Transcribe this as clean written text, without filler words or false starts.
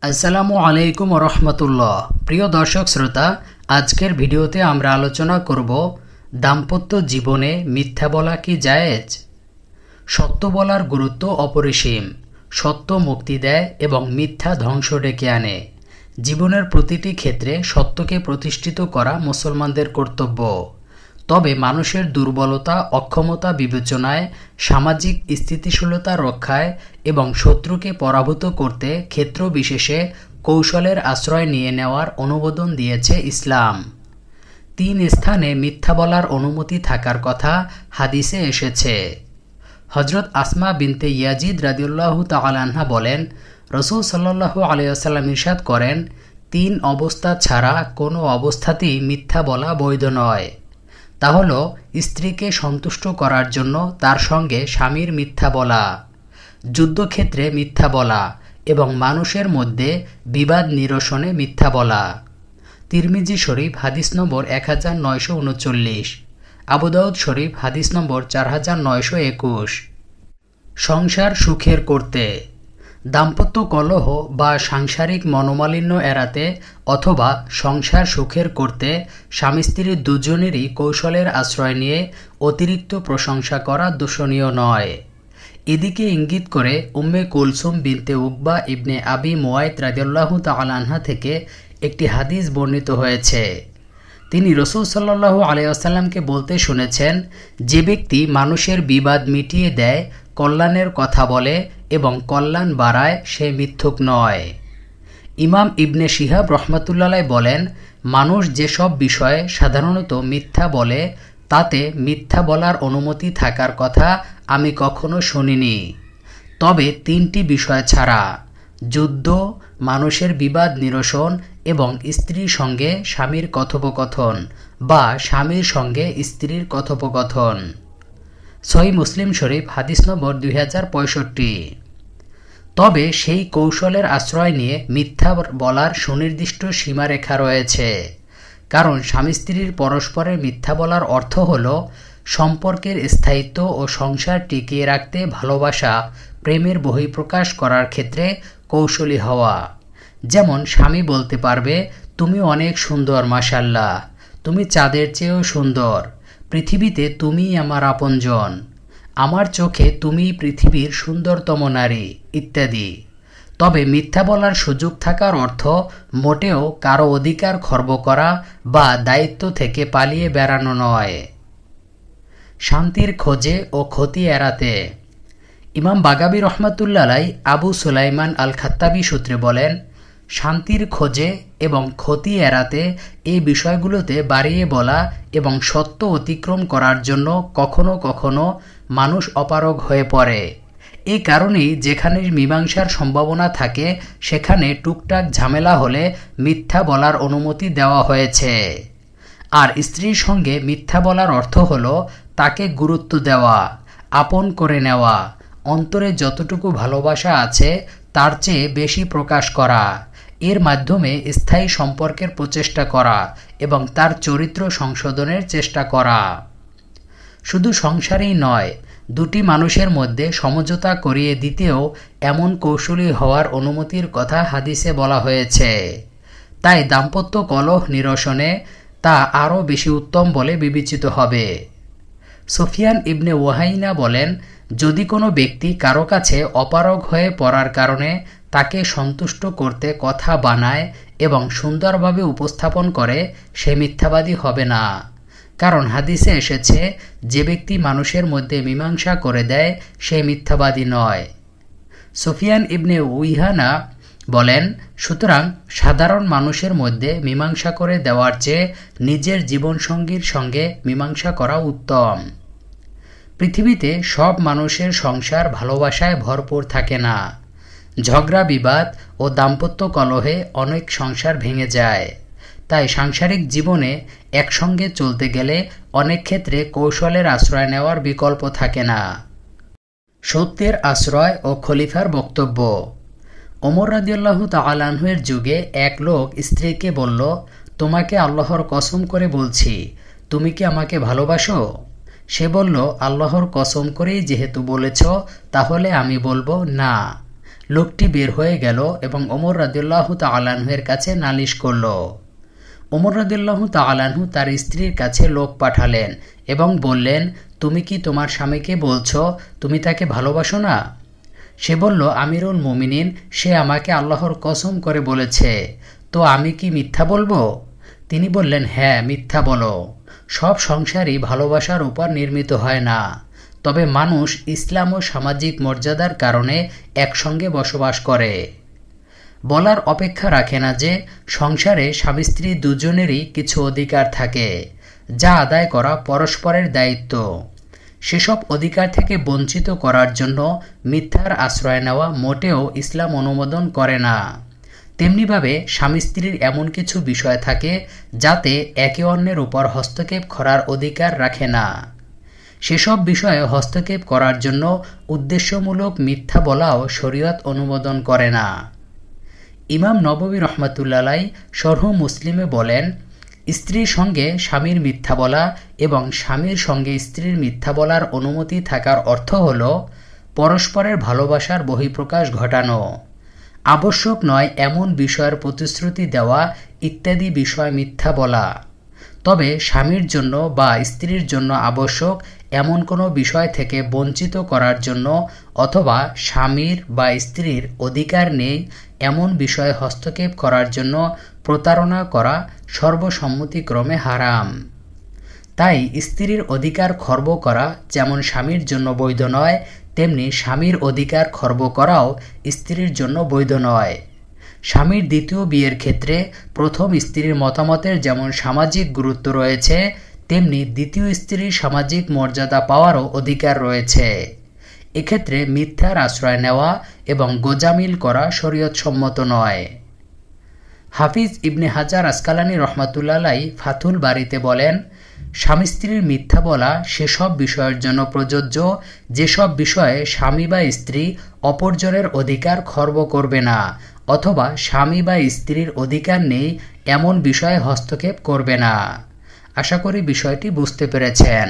আসসালামু আলাইকুম রহমতুল্লাহ। প্রিয় দর্শক শ্রোতা, আজকের ভিডিওতে আমরা আলোচনা করব দাম্পত্য জীবনে মিথ্যা বলা কি জায়েজ। সত্য বলার গুরুত্ব অপরিসীম। সত্য মুক্তি দেয় এবং মিথ্যা ধ্বংস ডেকে আনে। জীবনের প্রতিটি ক্ষেত্রে সত্যকে প্রতিষ্ঠিত করা মুসলমানদের কর্তব্য। তবে মানুষের দুর্বলতা, অক্ষমতা বিবেচনায়, সামাজিক স্থিতিশীলতা রক্ষায় এবং শত্রুকে পরাভূত করতে ক্ষেত্র বিশেষে কৌশলের আশ্রয় নিয়ে নেওয়ার অনুমোদন দিয়েছে ইসলাম। 3 স্থানে মিথ্যা বলার অনুমতি থাকার কথা হাদিসে এসেছে। হজরত আসমা বিনতে ইয়াজিদ রাদিয়াল্লাহু তাআলা আনহা বলেন, রাসূল সাল্লাল্লাহু আলাইহি ওয়াসাল্লাম ইরশাদ করেন, 3 অবস্থা ছাড়া কোনো অবস্থাতেই মিথ্যা বলা বৈধ নয়। তা হলো স্ত্রীকে সন্তুষ্ট করার জন্য তার সঙ্গে স্বামীর মিথ্যা বলা, যুদ্ধক্ষেত্রে মিথ্যা বলা এবং মানুষের মধ্যে বিবাদ নিরসনে মিথ্যা বলা। তিরমিজি শরীফ হাদিস নম্বর 1939, আবু দাউদ শরীফ হাদিস নম্বর 4921। সংসার সুখের করতে, দাম্পত্য কলহ বা সাংসারিক মনোমালিন্য এড়াতে অথবা সংসার সুখের করতে স্বামী স্ত্রী দুজনেরই কৌশলের আশ্রয় নিয়ে অতিরিক্ত প্রশংসা করা দূষণীয় নয়। এদিকে ইঙ্গিত করে উম্মে কুলসুম বিনতে উকবা ইবনে আবি মুয়াইত রাদিয়াল্লাহু তাআলা আনহা থেকে একটি হাদিস বর্ণিত হয়েছে। তিনি রাসূল সাল্লাল্লাহু আলাইহি ওয়াসাল্লামকে বলতে শুনেছেন, যে ব্যক্তি মানুষের বিবাদ মিটিয়ে দেয়, কল্যাণের কথা বলে এবং কল্যাণ বাড়ায়, সে মিথ্যুক নয়। ইমাম ইবনে শিহাব রহমাতুল্লাহ বলেন, মানুষ যেসব বিষয়ে সাধারণত মিথ্যা বলে তাতে মিথ্যা বলার অনুমতি থাকার কথা আমি কখনো শুনিনি, তবে 3টি বিষয় ছাড়া: যুদ্ধ, মানুষের বিবাদ নিরসন এবং স্ত্রীর সঙ্গে স্বামীর কথোপকথন বা স্বামীর সঙ্গে স্ত্রীর কথোপকথন। সহিহ মুসলিম শরীফ হাদিস নম্বর 2065। তবে সেই কৌশলের আশ্রয় নিয়ে মিথ্যা বলার সুনির্দিষ্ট সীমারেখা রয়েছে। কারণ স্বামী স্ত্রীর পরস্পরের মিথ্যা বলার অর্থ হল সম্পর্কের স্থায়িত্ব ও সংসার টিকিয়ে রাখতে ভালোবাসা, প্রেমের বহিঃপ্রকাশ করার ক্ষেত্রে কৌশলী হওয়া। যেমন স্বামী বলতে পারবে, তুমি অনেক সুন্দর মাশাআল্লাহ, তুমি চাঁদের চেয়েও সুন্দর, পৃথিবীতে তুমিই আমার আপনজন, আমার চোখে তুমিই পৃথিবীর সুন্দরতম নারী ইত্যাদি। তবে মিথ্যা বলার সুযোগ থাকার অর্থ মোটেও কারো অধিকার খর্ব করা বা দায়িত্ব থেকে পালিয়ে বেড়ানো নয়। শান্তির খোঁজে ও ক্ষতি এড়াতে, ইমাম বাগাবী রহমাতুল্লাহ আলাইহি আবু সুলাইমান আল খাত্তাবী সূত্রে বলেন, শান্তির খোঁজে এবং ক্ষতি এড়াতে এই বিষয়গুলোতে বাড়িয়ে বলা এবং সত্য অতিক্রম করার জন্য কখনো কখনো মানুষ অপারগ হয়ে পড়ে। এই কারণেই যেখানে মীমাংসার সম্ভাবনা থাকে সেখানে টুকটাক ঝামেলা হলে মিথ্যা বলার অনুমতি দেওয়া হয়েছে। আর স্ত্রীর সঙ্গে মিথ্যা বলার অর্থ হলো তাকে গুরুত্ব দেওয়া, আপন করে নেওয়া, অন্তরে যতটুকু ভালোবাসা আছে তার চেয়ে বেশি প্রকাশ করা, এর মাধ্যমে স্থায়ী সম্পর্কের প্রচেষ্টা করা এবং তার চরিত্র সংশোধনের চেষ্টা করা। শুধু সংসারেই নয়, দুটি মানুষের মধ্যে সমঝোতা করিয়ে দিতেও এমন কৌশলী হওয়ার অনুমতির কথা হাদিসে বলা হয়েছে। তাই দাম্পত্য কলহ নিরসনে তা আরও বেশি উত্তম বলে বিবেচিত হবে। সুফিয়ান ইবনে ওয়াহাইনা বলেন, যদি কোনো ব্যক্তি কারো কাছে অপারগ হয়ে পড়ার কারণে তাকে সন্তুষ্ট করতে কথা বানায় এবং সুন্দরভাবে উপস্থাপন করে, সে মিথ্যাবাদী হবে না। কারণ হাদিসে এসেছে, যে ব্যক্তি মানুষের মধ্যে মীমাংসা করে দেয় সে মিথ্যাবাদী নয়। সুফিয়ান ইবনে উইহানা বলেন, সুতরাং সাধারণ মানুষের মধ্যে মীমাংসা করে দেওয়ার চেয়ে নিজের জীবনসঙ্গীর সঙ্গে মীমাংসা করা উত্তম। পৃথিবীতে সব মানুষের সংসার ভালোবাসায় ভরপুর থাকে না। ঝগড়া, বিবাদ ও দাম্পত্য কলহে অনেক সংসার ভেঙে যায়। তাই সাংসারিক জীবনে একসঙ্গে চলতে গেলে অনেক ক্ষেত্রে কৌশলের আশ্রয় নেওয়ার বিকল্প থাকে না। সত্যের আশ্রয় ও খলিফার বক্তব্য। ওমর রাদিয়াল্লাহু তাআলা আনহুর যুগে এক লোক স্ত্রীকে বলল, তোমাকে আল্লাহর কসম করে বলছি, তুমি কি আমাকে ভালোবাসো? সে বলল, আল্লাহর কসম করেই যেহেতু বলেছ, তাহলে আমি বলবো না। লোকটি বের হয়ে গেল এবং ওমর রাদিয়াল্লাহু তাআলা আনহুর কাছে নালিশ করল। ওমর রাদিয়াল্লাহু তাআলা আনহু তার স্ত্রীর কাছে লোক পাঠালেন এবং বললেন, তুমি কি তোমার স্বামীকে বলছো তুমি তাকে ভালোবাসো না? সে বলল, আমিরুল মুমিনিন, সে আমাকে আল্লাহর কসম করে বলেছে, তো আমি কি মিথ্যা বলবো? তিনি বললেন, হ্যাঁ, মিথ্যা বলো। সব সংসারই ভালোবাসার উপর নির্মিত হয় না, তবে মানুষ ইসলাম ও সামাজিক মর্যাদার কারণে একসঙ্গে বসবাস করে। বলার অপেক্ষা রাখে না যে সংসারে স্বামী স্ত্রী দুজনেরই কিছু অধিকার থাকে, যা আদায় করা পরস্পরের দায়িত্ব। সেসব অধিকার থেকে বঞ্চিত করার জন্য মিথ্যার আশ্রয় নেওয়া মোটেও ইসলাম অনুমোদন করে না। তেমনিভাবে স্বামী স্ত্রীর এমন কিছু বিষয় থাকে যাতে একে অন্যের উপর হস্তক্ষেপ করার অধিকার রাখে না। সেসব বিষয়ে হস্তক্ষেপ করার জন্য উদ্দেশ্যমূলক মিথ্যা বলাও শরীয়ত অনুমোদন করে না। ইমাম নববী রহমাতুল্লাহ আলাইহি শরহ মুসলিমে বলেন, স্ত্রীর সঙ্গে স্বামীর মিথ্যা বলা এবং স্বামীর সঙ্গে স্ত্রীর মিথ্যা বলার অনুমতি থাকার অর্থ হল পরস্পরের ভালোবাসার বহিঃপ্রকাশ ঘটানো, আবশ্যক নয় এমন বিষয়ের প্রতিশ্রুতি দেওয়া ইত্যাদি বিষয় মিথ্যা বলা। তবে স্বামীর জন্য বা স্ত্রীর জন্য আবশ্যক এমন কোনো বিষয় থেকে বঞ্চিত করার জন্য অথবা স্বামীর বা স্ত্রীর অধিকার নেই এমন বিষয়ে হস্তক্ষেপ করার জন্য প্রতারণা করা সর্বসম্মতিক্রমে হারাম। তাই স্ত্রীর অধিকার খর্ব করা যেমন স্বামীর জন্য বৈধ নয়, তেমনি স্বামীর অধিকার খর্ব করাও স্ত্রীর জন্য বৈধ নয়। স্বামীর দ্বিতীয় বিয়ের ক্ষেত্রে প্রথম স্ত্রীর মতামতের যেমন সামাজিক গুরুত্ব রয়েছে, তেমনি দ্বিতীয় স্ত্রীর সামাজিক মর্যাদা পাওয়ারও অধিকার রয়েছে। এক্ষেত্রে মিথ্যার আশ্রয় নেওয়া এবং গোজামিল করা শরীয়তসম্মত নয়। হাফিজ ইবনে হাজার আসকালানী রহমাতুল্লাহ আলাইহি ফাথুল বারীতে বলেন, স্বামী স্ত্রীর মিথ্যা বলা সেসব বিষয়ের জন্য প্রযোজ্য যেসব বিষয়ে স্বামী বা স্ত্রী অপরজনের অধিকার খর্ব করবে না অথবা স্বামী বা স্ত্রীর অধিকার নেই এমন বিষয়ে হস্তক্ষেপ করবে না। আশা করি বিষয়টি বুঝতে পেরেছেন।